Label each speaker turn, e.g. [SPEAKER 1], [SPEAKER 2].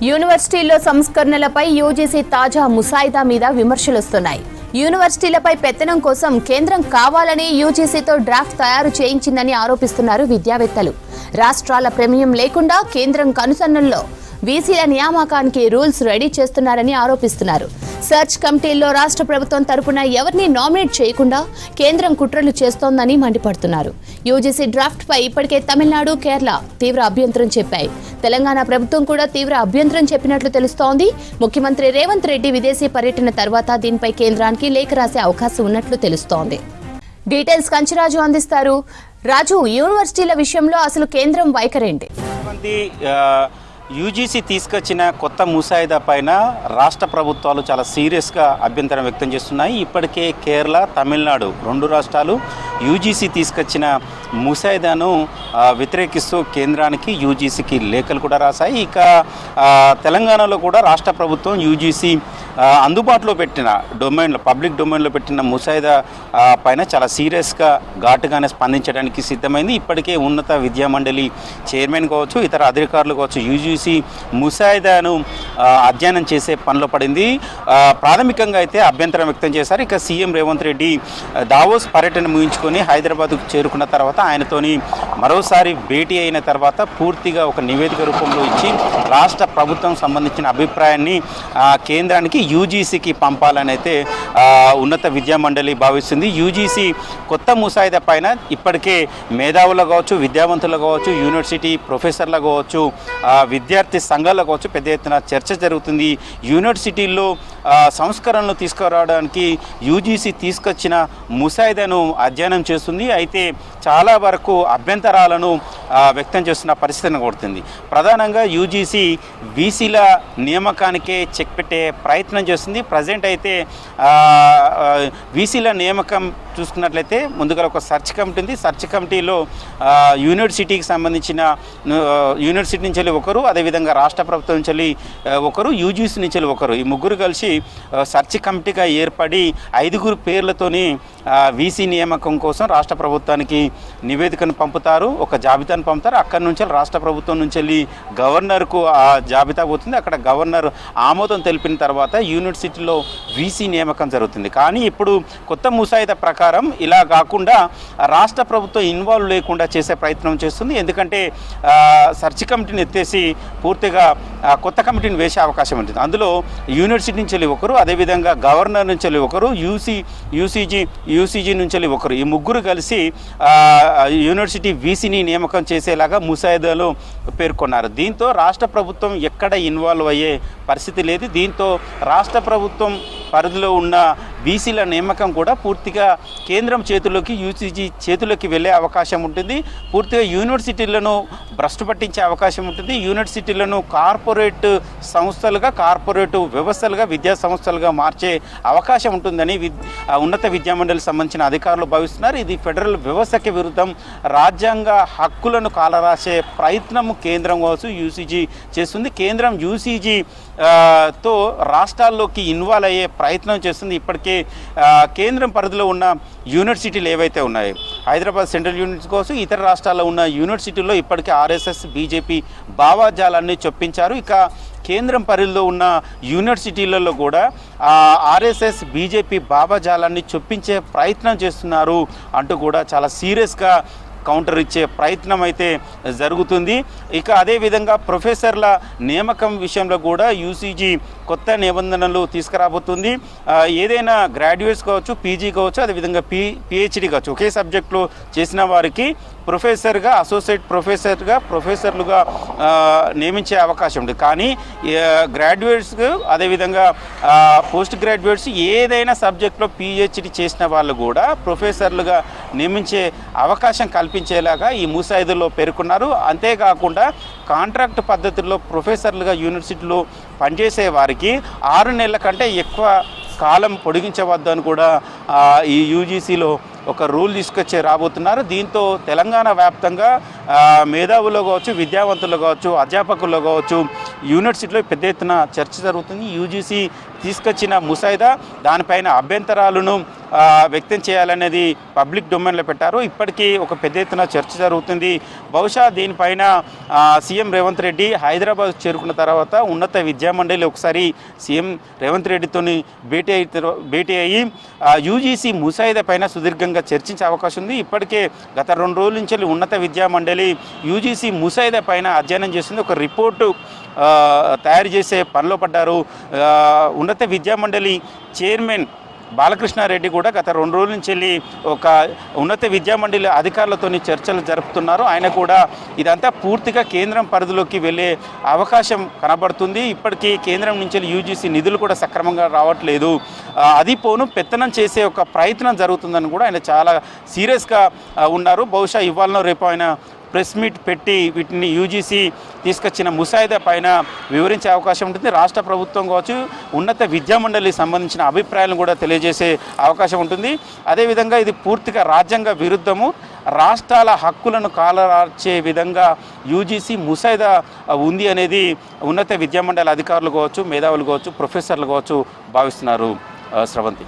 [SPEAKER 1] యూనివర్సిటీల్లో సంస్కరణలపై యూజీసీ తాజా ముసాయిదా మీద విమర్శలొస్తున్నాయి. యూనివర్సిటీలపై పెత్తనం కోసం కేంద్రం కావాలని యూజీసీతో డ్రాఫ్ట్ తయారు చేయించిందని ఆరోపిస్తున్నారు విద్యావేత్తలు. రాష్ట్రాల ప్రమేయం లేకుండా కేంద్రం కనుసన్నల్లో వీసీల నియామకానికి రూల్స్ రెడీ చేస్తున్నారని ఆరోపిస్తున్నారు. సెర్చ్ కమిటీల్లో రాష్ట్ర ప్రభుత్వం తరపున ఎవరిని నామినేట్ చేయకుండా కేంద్రం కుట్రలు చేస్తోందని మండిపడుతున్నారు. యూజీసీ డ్రాఫ్ట్ పై ఇప్పటికే తమిళనాడు, కేరళ తీవ్ర అభ్యంతరం చెప్పాయి. తెలంగాణ ప్రభుత్వం కూడా తీవ్ర అభ్యంతరం చెప్పినట్లు తెలుస్తోంది. ముఖ్యమంత్రి రేవంత్ రెడ్డి విదేశీ పర్యటన తర్వాత దీనిపై కేంద్రానికి లేఖ రాసే అవకాశం ఉన్నట్లు తెలుస్తోంది. డీటెయిల్స్ కంచిరాజు అందిస్తారు. రాజు, యూనివర్సిటీల విషయంలో అసలు కేంద్రం వైఖరేంటి?
[SPEAKER 2] యూజీసీ తీసుకొచ్చిన కొత్త ముసాయిదా పైన రాష్ట్ర ప్రభుత్వాలు చాలా సీరియస్గా అభ్యంతరం వ్యక్తం చేస్తున్నాయి. ఇప్పటికే కేరళ, తమిళనాడు రెండు రాష్ట్రాలు యూజీసీ తీసుకొచ్చిన ముసాయిదాను వ్యతిరేకిస్తూ కేంద్రానికి, యూజీసీకి లేఖలు కూడా రాశాయి. ఇక తెలంగాణలో కూడా రాష్ట్ర ప్రభుత్వం యూజీసీ అందుబాటులో పెట్టిన డొమైన్లో, పబ్లిక్ డొమైన్లో పెట్టిన ముసాయిదా పైన చాలా సీరియస్గా ఘాటుగానే స్పందించడానికి సిద్ధమైంది. ఇప్పటికే ఉన్నత విద్యామండలి చైర్మన్ కావచ్చు, ఇతర అధికారులు కావచ్చు యూజీసీ ముసాయిదాను అధ్యయనం చేసే పనిలో పడింది. ప్రాథమికంగా అయితే అభ్యంతరం వ్యక్తం చేశారు. ఇక సీఎం రేవంత్ రెడ్డి దావోస్ పర్యటన ముగించుకొని హైదరాబాద్కు చేరుకున్న తర్వాత ఆయనతోని మరోసారి భేటీ అయిన తర్వాత పూర్తిగా ఒక నివేదిక రూపంలో ఇచ్చి రాష్ట్ర ప్రభుత్వం సంబంధించిన అభిప్రాయాన్ని కేంద్రానికి, యూజీసీకి పంపాలని అయితే ఉన్నత విద్యామండలి భావిస్తుంది. యూజీసీ కొత్త ముసాయిదా పైన ఇప్పటికే మేధావులు కావచ్చు, విద్యావంతులు కావచ్చు, యూనివర్సిటీ ప్రొఫెసర్లు కావచ్చు, విద్యార్థి సంఘాలు కావచ్చు పెద్ద ఎత్తున చర్చ జరుగుతుంది. యూనివర్సిటీల్లో సంస్కరణలు తీసుకురావడానికి యూజీసీ తీసుకొచ్చిన ముసాయిదాను అధ్యయనం చేస్తుంది. అయితే చాలా వరకు అభ్యంతరాలను వ్యక్తం చేస్తున్న పరిస్థితిని కొడుతుంది. ప్రధానంగా యూజీసీ వీసీల నియామకానికే చెక్ పెట్టే ప్రయత్నం చేస్తుంది. ప్రజెంట్ అయితే వీసీల నియామకం చూసుకున్నట్లయితే ముందుగా ఒక సెర్చ్ కమిటీ ఉంది. సెర్చ్ కమిటీలో యూనివర్సిటీకి సంబంధించిన యూనివర్సిటీ నుంచి వెళ్ళి ఒకరు, అదేవిధంగా రాష్ట్ర ప్రభుత్వం నుంచి వెళ్ళి ఒకరు, యూజీసీ నుంచి వెళ్ళి ఒకరు, ఈ ముగ్గురు కలిసి సెర్చ్ కమిటీగా ఏర్పడి 5 పేర్లతోని వీసీ నియామకం కోసం రాష్ట్ర ప్రభుత్వానికి నివేదికను పంపుతారు, ఒక జాబితాను పంపుతారు. అక్కడి నుంచి రాష్ట్ర ప్రభుత్వం నుంచి వెళ్ళి గవర్నర్కు ఆ జాబితా పోతుంది. అక్కడ గవర్నర్ ఆమోదం తెలిపిన తర్వాత యూనివర్సిటీలో వీసీ నియామకం జరుగుతుంది. కానీ ఇప్పుడు కొత్త ముసాయిదా ప్రకారం ఇలా కాకుండా రాష్ట్ర ప్రభుత్వం ఇన్వాల్వ్ లేకుండా చేసే ప్రయత్నం చేస్తుంది. ఎందుకంటే సెర్చ్ కమిటీని ఎత్తేసి పూర్తిగా కొత్త కమిటీని వేసే అవకాశం ఉంటుంది. అందులో యూనివర్సిటీ నుంచి వెళ్ళి ఒకరు, అదేవిధంగా గవర్నర్ నుంచి వెళ్ళి ఒకరు, యూసీజీ నుంచి వెళ్ళి ఒకరు, ఈ ముగ్గురు కలిసి యూనివర్సిటీ వీసీని నియామకం చేసేలాగా ముసాయిదాలో పేర్కొన్నారు. దీంతో రాష్ట్ర ప్రభుత్వం ఎక్కడ ఇన్వాల్వ్ అయ్యే పరిస్థితి లేదు. దీంతో రాష్ట్ర ప్రభుత్వం పరిధిలో ఉన్న వీసీల నియామకం కూడా పూర్తిగా కేంద్రం చేతుల్లోకి, యూసీజీ చేతుల్లోకి వెళ్ళే అవకాశం ఉంటుంది. పూర్తిగా యూనివర్సిటీలను భ్రష్టు పట్టించే అవకాశం ఉంటుంది. యూనివర్సిటీలను కార్పొరేట్ సంస్థలుగా, కార్పొరేట్ వ్యవస్థలుగా, విద్యా సంస్థలుగా మార్చే అవకాశం ఉంటుందని ఉన్నత విద్యామండలికి సంబంధించిన అధికారులు భావిస్తున్నారు. ఇది ఫెడరల్ వ్యవస్థకి విరుద్ధం. రాజ్యాంగ హక్కులను కాలరాసే ప్రయత్నం కేంద్రం కావచ్చు, యూసీజీ చేస్తుంది. కేంద్రం యూసీజీ తో రాష్ట్రాల్లోకి ఇన్వాల్వ్ అయ్యే ప్రయత్నం చేస్తుంది. ఇప్పటికే కేంద్రం పరిధిలో ఉన్న యూనివర్సిటీలు ఏవైతే ఉన్నాయో, హైదరాబాద్ సెంట్రల్ యూనివర్సిటీ కోసం ఇతర రాష్ట్రాల్లో ఉన్న యూనివర్సిటీల్లో ఇప్పటికే ఆర్ఎస్ఎస్, బీజేపీ భావజాలాన్ని చొప్పించారు. ఇక కేంద్రం పరిధిలో ఉన్న యూనివర్సిటీలలో కూడా ఆర్ఎస్ఎస్, బీజేపీ భావజాలాన్ని చొప్పించే ప్రయత్నం చేస్తున్నారు అంటూ కూడా చాలా సీరియస్గా కౌంటర్ ఇచ్చే ప్రయత్నం అయితే జరుగుతుంది. ఇక అదేవిధంగా ప్రొఫెసర్ల నియామకం విషయంలో కూడా యూసీజీ కొత్త నిబంధనలు తీసుకురాబోతుంది. ఏదైనా గ్రాడ్యుయేట్స్ కావచ్చు, పీజీ కావచ్చు, అదేవిధంగా పిహెచ్డీ కావచ్చు, ఒకే సబ్జెక్టులో చేసిన వారికి ప్రొఫెసర్గా, అసోసియేట్ ప్రొఫెసర్గా, ప్రొఫెసర్లుగా నియమించే అవకాశం ఉంది. కానీ గ్రాడ్యుయేట్స్కు, అదేవిధంగా పోస్ట్ గ్రాడ్యుయేట్స్ ఏదైనా సబ్జెక్టులో పిహెచ్డీ చేసిన వాళ్ళు కూడా ప్రొఫెసర్లుగా నియమించే అవకాశం కల్పించేలాగా ఈ ముసాయిదాలో పేర్కొన్నారు. అంతేకాకుండా కాంట్రాక్ట్ పద్ధతిలో ప్రొఫెసర్లుగా యూనివర్సిటీలో పనిచేసే వారికి 6 నెలల కంటే ఎక్కువ కాలం పొడిగించవద్దని కూడా ఈ యూజీసీలో ఒక రూల్ తీసుకొచ్చి రాబోతున్నారు. దీంతో తెలంగాణ వ్యాప్తంగా మేధావుల్లో కావచ్చు, విద్యావంతుల్లో కావచ్చు, అధ్యాపకుల్లో కావచ్చు యూనివర్సిటీలో పెద్ద ఎత్తున చర్చ జరుగుతుంది. యూజీసీ తీసుకొచ్చిన ముసాయిదా దానిపైన అభ్యంతరాలను వ్యక్తం చేయాలనేది పబ్లిక్ డొమైన్లో పెట్టారు. ఇప్పటికీ ఒక పెద్ద ఎత్తున చర్చ జరుగుతుంది. బహుశా దీనిపైన సీఎం రేవంత్ రెడ్డి హైదరాబాద్ చేరుకున్న తర్వాత ఉన్నత విద్యామండలి ఒకసారి సీఎం రేవంత్ రెడ్డితో భేటీ అయ్యి యూజీసీ ముసాయిదా పైన సుదీర్ఘంగా చర్చించే అవకాశం ఉంది. ఇప్పటికే గత 2 రోజుల నుంచి ఉన్నత విద్యామండలి యూజీసీ ముసాయిదా పైన అధ్యయనం చేస్తుంది. ఒక రిపోర్టు తయారు చేసే పనిలో పడ్డారు. ఉన్నత విద్యామండలి చైర్మన్ బాలకృష్ణారెడ్డి కూడా గత 2 రోజుల నుంచి వెళ్ళి ఒక ఉన్నత విద్యామండలి అధికారులతో చర్చలు జరుపుతున్నారు. ఆయన కూడా ఇదంతా పూర్తిగా కేంద్రం పరిధిలోకి వెళ్ళే అవకాశం కనబడుతుంది. ఇప్పటికీ కేంద్రం నుంచి యూజీసీ నిధులు కూడా సక్రమంగా రావట్లేదు. అది పోను పెత్తనం చేసే ఒక ప్రయత్నం జరుగుతుందని కూడా ఆయన చాలా సీరియస్గా ఉన్నారు. బహుశా ఇవాళ రేపు ఆయన ప్రెస్ మీట్ పెట్టి వీటిని యూజీసీ తీసుకొచ్చిన ముసాయిదా పైన వివరించే అవకాశం ఉంటుంది. రాష్ట్ర ప్రభుత్వం కావచ్చు, ఉన్నత విద్యామండలికి సంబంధించిన అభిప్రాయాలను కూడా తెలియజేసే అవకాశం ఉంటుంది. అదేవిధంగా ఇది పూర్తిగా రాజ్యాంగ విరుద్ధము, రాష్ట్రాల హక్కులను కాలరార్చే విధంగా యూజీసీ ముసాయిదా ఉంది అనేది ఉన్నత విద్యామండలి అధికారులు కావచ్చు, మేధావులు కావచ్చు, ప్రొఫెసర్లు కావచ్చు భావిస్తున్నారు. స్రవంతి.